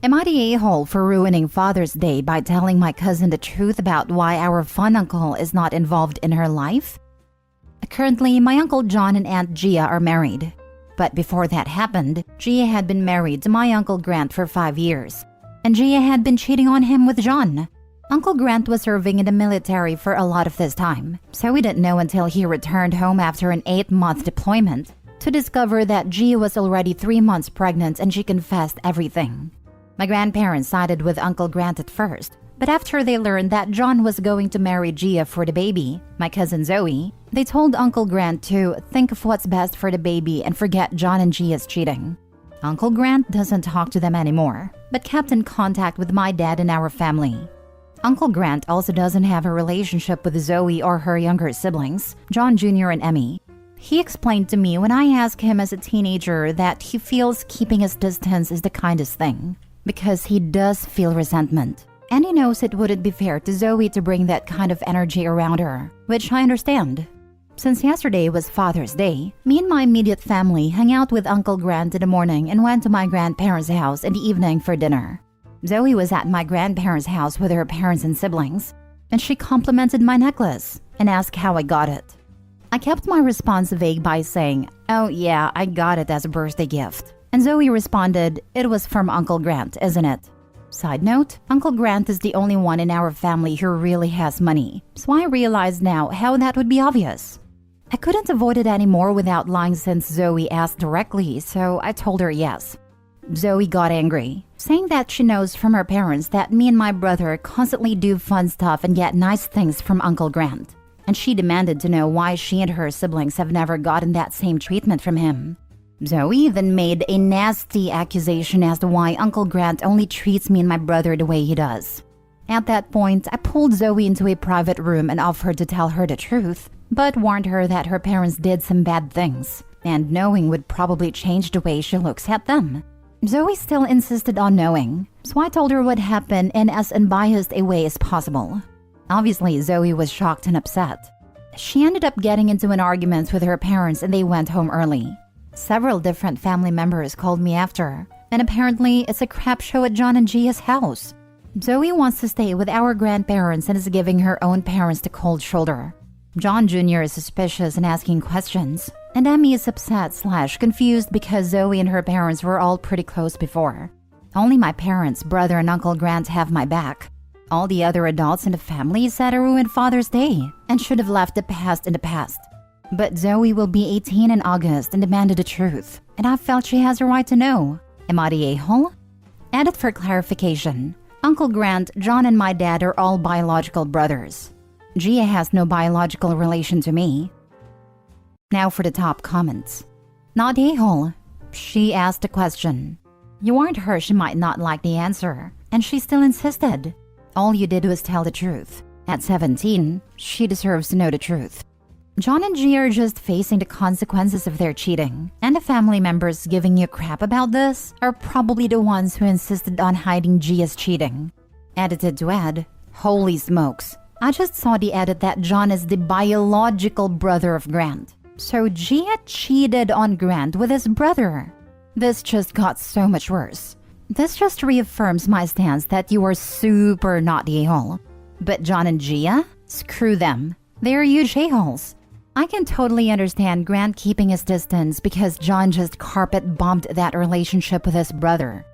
Am I the a-hole for ruining Father's Day by telling my cousin the truth about why our fun uncle is not involved in her life? Currently, my Uncle John and Aunt Gia are married. But before that happened, Gia had been married to my Uncle Grant for 5 years. And Gia had been cheating on him with John. Uncle Grant was serving in the military for a lot of this time, so we didn't know until he returned home after an 8-month deployment to discover that Gia was already 3 months pregnant and she confessed everything. My grandparents sided with Uncle Grant at first, but after they learned that John was going to marry Gia for the baby, my cousin Zoe, they told Uncle Grant to think of what's best for the baby and forget John and Gia's cheating. Uncle Grant doesn't talk to them anymore, but kept in contact with my dad and our family. Uncle Grant also doesn't have a relationship with Zoe or her younger siblings, John Jr. and Emmy. He explained to me when I asked him as a teenager that he feels keeping his distance is the kindest thing, because he does feel resentment. And he knows it wouldn't be fair to Zoe to bring that kind of energy around her, which I understand. Since yesterday was Father's Day, me and my immediate family hung out with Uncle Grant in the morning and went to my grandparents' house in the evening for dinner. Zoe was at my grandparents' house with her parents and siblings, and she complimented my necklace and asked how I got it. I kept my response vague by saying, "Oh yeah, I got it as a birthday gift." And Zoe responded, "It was from Uncle Grant, isn't it?" Side note, Uncle Grant is the only one in our family who really has money, so I realize now how that would be obvious. I couldn't avoid it anymore without lying since Zoe asked directly, so I told her yes. Zoe got angry, saying that she knows from her parents that me and my brother constantly do fun stuff and get nice things from Uncle Grant. And she demanded to know why she and her siblings have never gotten that same treatment from him. Zoe then made a nasty accusation as to why Uncle Grant only treats me and my brother the way he does. At that point, I pulled Zoe into a private room and offered to tell her the truth, but warned her that her parents did some bad things, and knowing would probably change the way she looks at them. Zoe still insisted on knowing, so I told her what happened in as unbiased a way as possible. Obviously, Zoe was shocked and upset. She ended up getting into an argument with her parents and they went home early. Several different family members called me after, and apparently it's a crap show at John and Gia's house. Zoe wants to stay with our grandparents and is giving her own parents the cold shoulder. John Jr. is suspicious and asking questions, and Emmy is upset/confused because Zoe and her parents were all pretty close before. Only my parents, brother, and Uncle Grant have my back. All the other adults in the family said I ruined Father's Day and should have left the past in the past. But Zoe will be 18 in August and demanded the truth, and I felt she has a right to know. Am I the a-hole? Added for clarification, Uncle Grant, John, and my dad are all biological brothers. Gia has no biological relation to me. Now for the top comments. Not a-hole. She asked a question. You warned her she might not like the answer, and she still insisted. All you did was tell the truth. At 17, she deserves to know the truth. John and Gia are just facing the consequences of their cheating, and the family members giving you crap about this are probably the ones who insisted on hiding Gia's cheating. Edited to add, holy smokes, I just saw the edit that John is the biological brother of Grant. So Gia cheated on Grant with his brother. This just got so much worse. This just reaffirms my stance that you are super not the a-hole. But John and Gia? Screw them. They're huge a-holes. I can totally understand Grant keeping his distance because John just carpet bombed that relationship with his brother.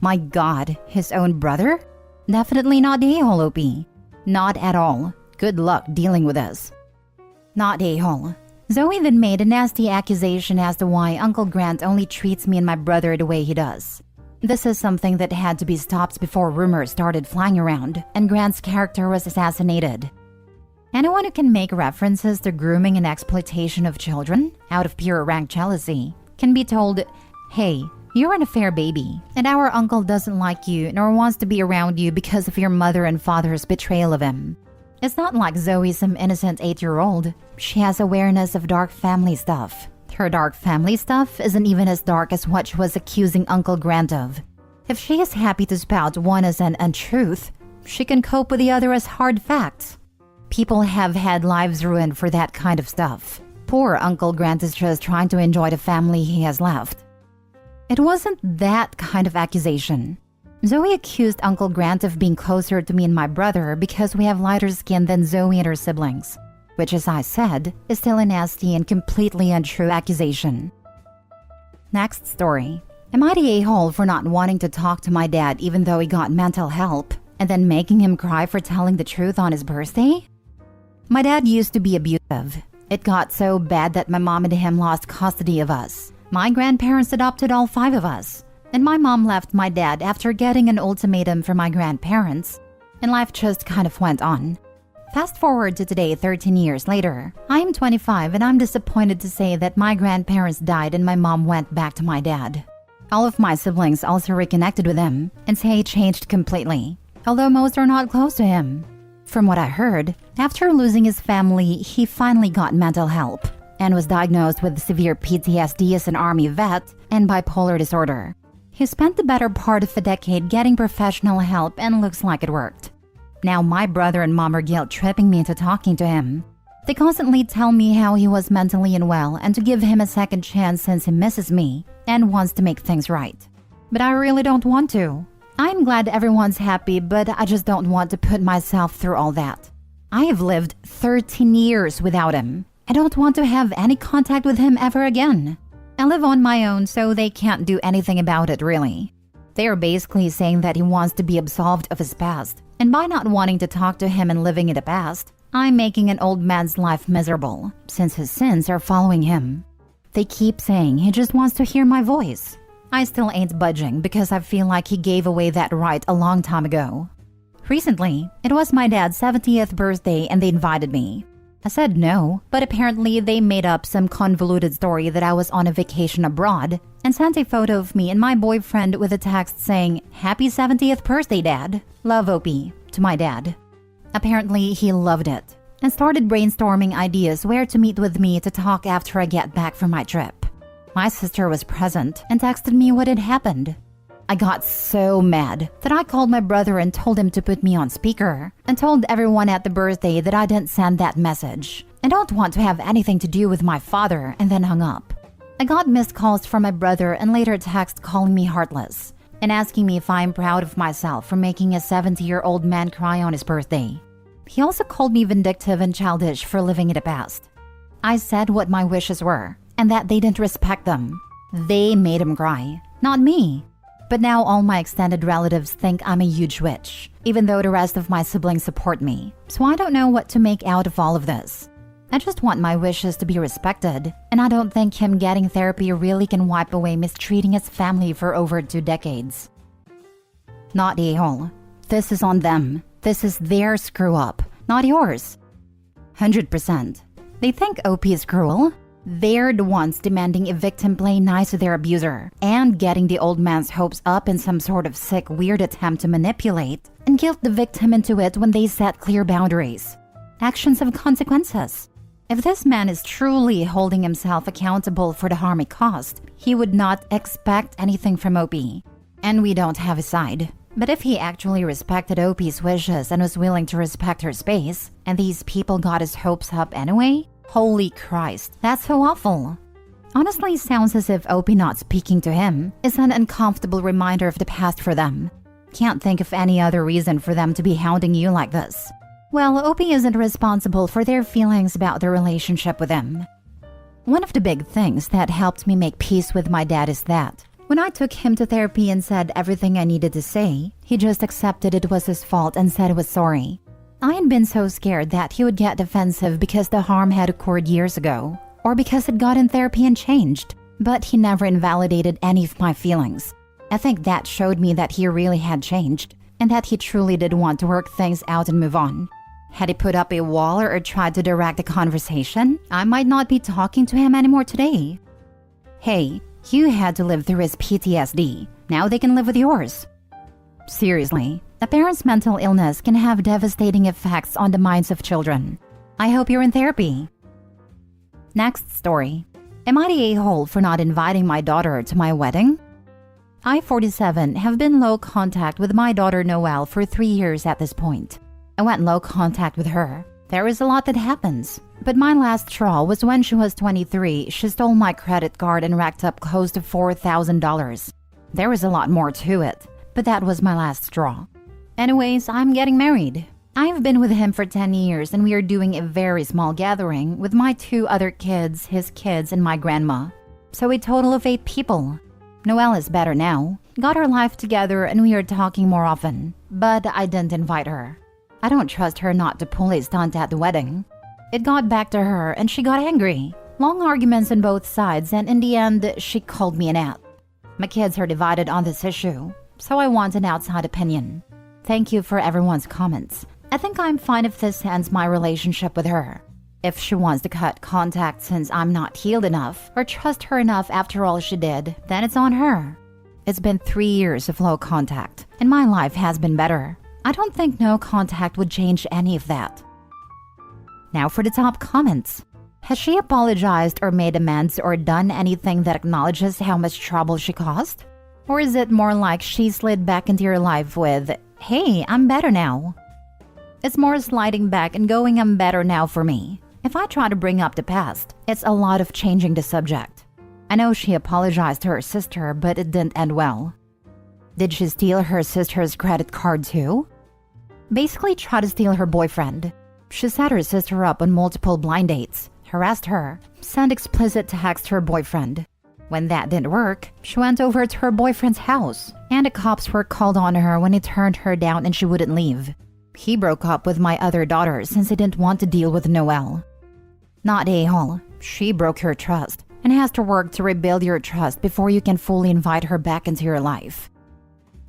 My God, his own brother? Definitely not the a-hole, OP. Not at all. Good luck dealing with this. Not a-hole. Zoe then made a nasty accusation as to why Uncle Grant only treats me and my brother the way he does. This is something that had to be stopped before rumors started flying around and Grant's character was assassinated. Anyone who can make references to grooming and exploitation of children out of pure rank jealousy can be told, hey, you're an affair baby, and our uncle doesn't like you nor wants to be around you because of your mother and father's betrayal of him. It's not like Zoe's some innocent 8-year-old. She has awareness of dark family stuff. Her dark family stuff isn't even as dark as what she was accusing Uncle Grant of. If she is happy to spout one as an untruth, she can cope with the other as hard facts. People have had lives ruined for that kind of stuff. Poor Uncle Grant is just trying to enjoy the family he has left. It wasn't that kind of accusation. Zoe accused Uncle Grant of being closer to me and my brother because we have lighter skin than Zoe and her siblings, which, as I said, is still a nasty and completely untrue accusation. Next story. Am I the a-hole for not wanting to talk to my dad even though he got mental help, and then making him cry for telling the truth on his birthday? My dad used to be abusive. It got so bad that my mom and him lost custody of us. My grandparents adopted all 5 of us, and my mom left my dad after getting an ultimatum from my grandparents, and life just kind of went on. Fast forward to today, 13 years later. I am 25 and I'm disappointed to say that my grandparents died and my mom went back to my dad. All of my siblings also reconnected with him and say he changed completely, although most are not close to him. From what I heard, after losing his family, he finally got mental help and was diagnosed with severe PTSD as an Army vet and bipolar disorder. He spent the better part of a decade getting professional help and looks like it worked. Now my brother and mom are guilt-tripping me into talking to him. They constantly tell me how he was mentally unwell and to give him a second chance since he misses me and wants to make things right. But I really don't want to. I'm glad everyone's happy, but I just don't want to put myself through all that. I have lived 13 years without him. I don't want to have any contact with him ever again. I live on my own, so they can't do anything about it, really. They are basically saying that he wants to be absolved of his past, and by not wanting to talk to him and living in the past, I'm making an old man's life miserable, since his sins are following him. They keep saying he just wants to hear my voice. I still ain't budging because I feel like he gave away that right a long time ago. Recently, it was my dad's 70th birthday and they invited me. I said no, but apparently they made up some convoluted story that I was on a vacation abroad and sent a photo of me and my boyfriend with a text saying, "Happy 70th birthday, Dad. Love, Opie," to my dad. Apparently, he loved it and started brainstorming ideas where to meet with me to talk after I get back from my trip. My sister was present and texted me what had happened. I got so mad that I called my brother and told him to put me on speaker and told everyone at the birthday that I didn't send that message and don't want to have anything to do with my father, and then hung up. I got missed calls from my brother and later a text calling me heartless and asking me if I'm proud of myself for making a 70-year-old man cry on his birthday. He also called me vindictive and childish for living in the past. I said what my wishes were and that they didn't respect them. They made him cry, not me. But now all my extended relatives think I'm a huge witch, even though the rest of my siblings support me. So I don't know what to make out of all of this. I just want my wishes to be respected, and I don't think him getting therapy really can wipe away mistreating his family for over 2 decades. Not a-hole. This is on them. This is their screw-up, not yours. 100%. They think OP is cruel. They're the ones demanding a victim play nice to their abuser and getting the old man's hopes up in some sort of sick, weird attempt to manipulate and guilt the victim into it when they set clear boundaries. Actions have consequences. If this man is truly holding himself accountable for the harm he caused, he would not expect anything from OP. And we don't have his side. But if he actually respected OP's wishes and was willing to respect her space, and these people got his hopes up anyway, holy Christ, that's so awful. Honestly, sounds as if OP not speaking to him is an uncomfortable reminder of the past for them. Can't think of any other reason for them to be hounding you like this. Well, OP isn't responsible for their feelings about their relationship with him. One of the big things that helped me make peace with my dad is that when I took him to therapy and said everything I needed to say, he just accepted it was his fault and said he was sorry. I had been so scared that he would get defensive because the harm had occurred years ago, or because he'd got in therapy and changed, but he never invalidated any of my feelings. I think that showed me that he really had changed, and that he truly did want to work things out and move on. Had he put up a wall or tried to direct the conversation, I might not be talking to him anymore today. Hey, you had to live through his PTSD. Now they can live with yours. Seriously, a parent's mental illness can have devastating effects on the minds of children. I hope you're in therapy. Next story. Am I the a-hole for not inviting my daughter to my wedding? I, 47, have been low contact with my daughter Noelle for 3 years at this point. I went low contact with her, There is a lot that happens. But my last straw was when she was 23, she stole my credit card and racked up close to $4,000. There was a lot more to it, but that was my last straw. Anyways, I'm getting married. I've been with him for 10 years and we are doing a very small gathering with my 2 other kids, his kids, and my grandma. So a total of 8 people. Noelle is better now, got her life together and we are talking more often, but I didn't invite her. I don't trust her not to pull a stunt at the wedding. It got back to her and she got angry. Long arguments on both sides and in the end, she called me an ass. My kids are divided on this issue, so I want an outside opinion. Thank you for everyone's comments. I think I'm fine if this ends my relationship with her. If she wants to cut contact since I'm not healed enough or trust her enough after all she did, then it's on her. It's been 3 years of low contact and my life has been better. I don't think no contact would change any of that. Now for the top comments. Has she apologized or made amends or done anything that acknowledges how much trouble she caused? Or is it more like she slid back into your life with, hey, I'm better now? It's more sliding back and going, I'm better now for me. If I try to bring up the past, it's a lot of changing the subject. I know she apologized to her sister, but it didn't end well. Did she steal her sister's credit card too? Basically try to steal her boyfriend. She set her sister up on multiple blind dates, harassed her, sent explicit texts to her boyfriend. When that didn't work, she went over to her boyfriend's house, and the cops were called on her when he turned her down and she wouldn't leave. He broke up with my other daughter since he didn't want to deal with Noelle. Not a-hole. She broke your trust and has to work to rebuild your trust before you can fully invite her back into your life.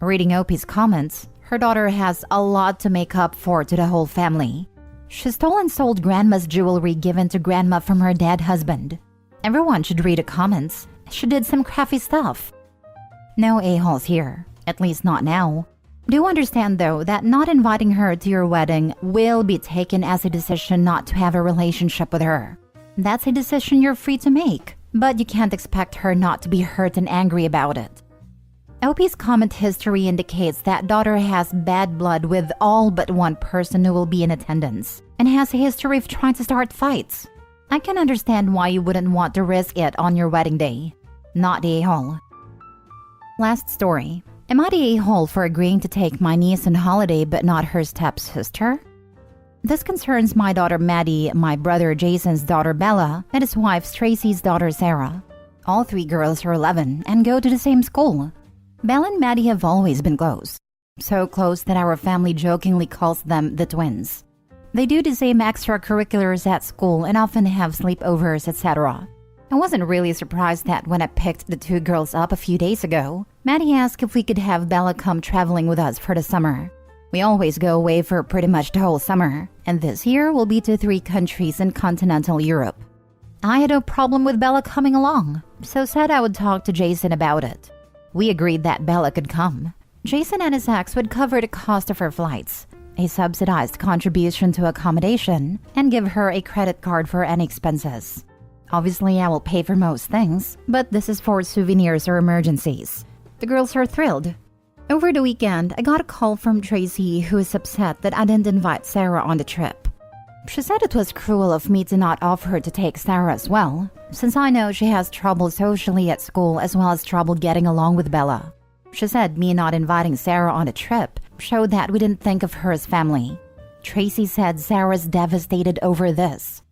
Reading Opie's comments, her daughter has a lot to make up for to the whole family. She stole and sold grandma's jewelry given to grandma from her dead husband. Everyone should read the comments. She did some crafty stuff. No a-holes here, at least not now. Do understand though that not inviting her to your wedding will be taken as a decision not to have a relationship with her. That's a decision you're free to make, but you can't expect her not to be hurt and angry about it. Opie's comment history indicates that daughter has bad blood with all but one person who will be in attendance and has a history of trying to start fights. I can understand why you wouldn't want to risk it on your wedding day. Not the a-hole. Last story. Am I the a-hole for agreeing to take my niece on holiday but not her stepsister? This concerns my daughter Maddie, my brother Jason's daughter Bella, and his wife Tracy's daughter Sarah. All 3 girls are 11 and go to the same school. Bella and Maddie have always been close. So close that our family jokingly calls them the twins. They do the same extracurriculars at school and often have sleepovers, etc. I wasn't really surprised that when I picked the 2 girls up a few days ago, Maddie asked if we could have Bella come traveling with us for the summer. We always go away for pretty much the whole summer, and this year will be to 3 countries in continental Europe. I had no problem with Bella coming along, so said I would talk to Jason about it. We agreed that Bella could come. Jason and his ex would cover the cost of her flights, a subsidized contribution to accommodation, and give her a credit card for any expenses. Obviously, I will pay for most things, but this is for souvenirs or emergencies. The girls are thrilled. Over the weekend, I got a call from Tracy who is upset that I didn't invite Sarah on the trip. She said it was cruel of me to not offer to take Sarah as well, since I know she has trouble socially at school as well as trouble getting along with Bella. She said me not inviting Sarah on the trip showed that we didn't think of her as family. Tracy said Sarah's devastated over this.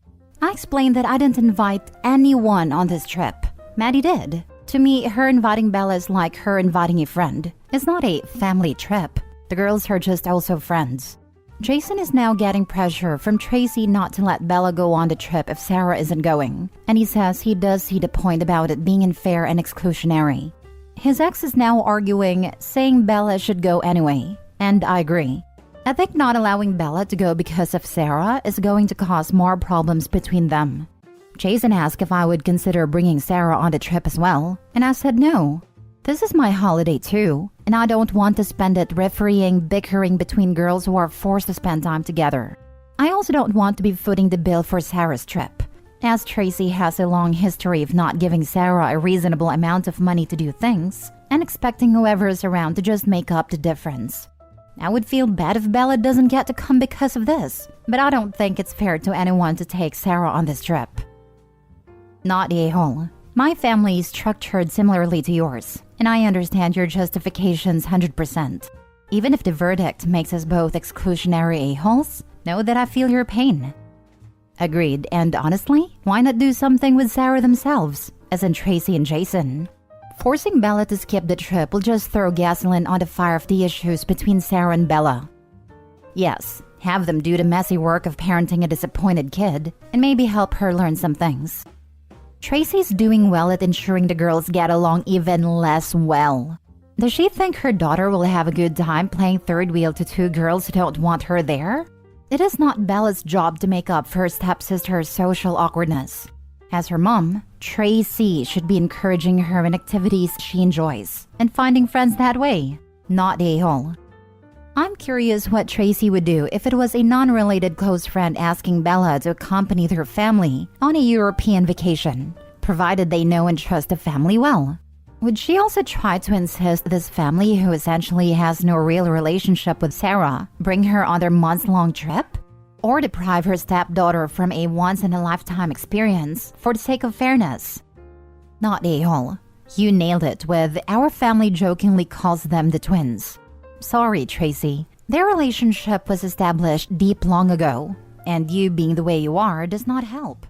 I explained that I didn't invite anyone on this trip. Maddie did. To me, her inviting Bella is like her inviting a friend. It's not a family trip. The girls are just also friends. Jason is now getting pressure from Tracy not to let Bella go on the trip if Sarah isn't going, and he says he does see the point about it being unfair and exclusionary. His ex is now arguing, saying Bella should go anyway, and I agree. I think not allowing Bella to go because of Sarah is going to cause more problems between them. Jason asked if I would consider bringing Sarah on the trip as well, and I said no. This is my holiday too, and I don't want to spend it refereeing bickering between girls who are forced to spend time together. I also don't want to be footing the bill for Sarah's trip, as Tracy has a long history of not giving Sarah a reasonable amount of money to do things, and expecting whoever is around to just make up the difference. I would feel bad if Bella doesn't get to come because of this, but I don't think it's fair to anyone to take Sarah on this trip. Not the a-hole. My family is structured similarly to yours, and I understand your justifications 100%. Even if the verdict makes us both exclusionary a-holes, know that I feel your pain. Agreed, and honestly, why not do something with Sarah themselves, as in Tracy and Jason? Forcing Bella to skip the trip will just throw gasoline on the fire of the issues between Sarah and Bella. Yes, have them do the messy work of parenting a disappointed kid, and maybe help her learn some things. Tracy's doing well at ensuring the girls get along even less well. Does she think her daughter will have a good time playing third wheel to two girls who don't want her there? It is not Bella's job to make up for her stepsister's social awkwardness. As her mom, Tracy should be encouraging her in activities she enjoys and finding friends that way, not the a-hole. I'm curious what Tracy would do if it was a non-related close friend asking Bella to accompany their family on a European vacation, provided they know and trust the family well. Would she also try to insist this family, who essentially has no real relationship with Sarah, bring her on their months-long trip? Or deprive her stepdaughter from a once-in-a-lifetime experience for the sake of fairness? Not the a-hole. You nailed it with "our family jokingly calls them the twins." Sorry, Tracy. Their relationship was established deep long ago, and you being the way you are does not help.